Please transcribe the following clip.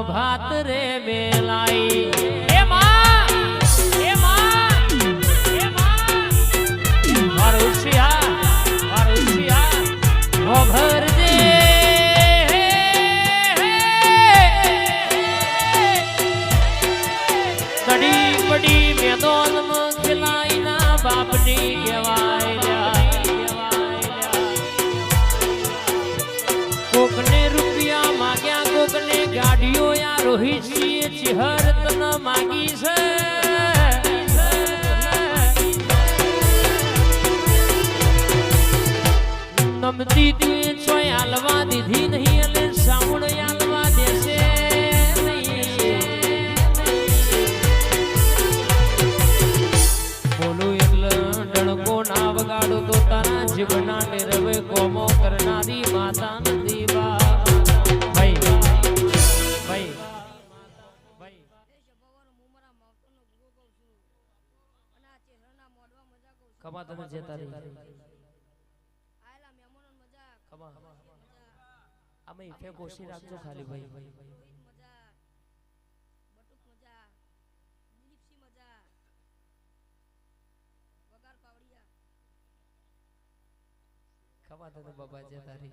ભાત રે મેલાઈ એ માં એ માં એ માં વારુસિયા ઓ ભરજે કડી પડી મેદોન માં ખિલાઈ ના બાપની કહેવાય કોકને રૂપિયા માગ્યા કોકને ગાડીઓ યા રોહિત ચિહર તન માગી છે નમતી તું ચોય હાલવા દીધી નહીં અને સામુણ હાલવા દેશે બોલું એટલે ડણકો ના વગાડો તો તારા જીવના નિરવે કોમો કરનારી માતા નથી ભાઈ ખમા તમે જતા રહી ખમા અમે ઇફે ગોશી રાખજો ખાલી ભાઈ ખમા તમે બાબા જતા રહી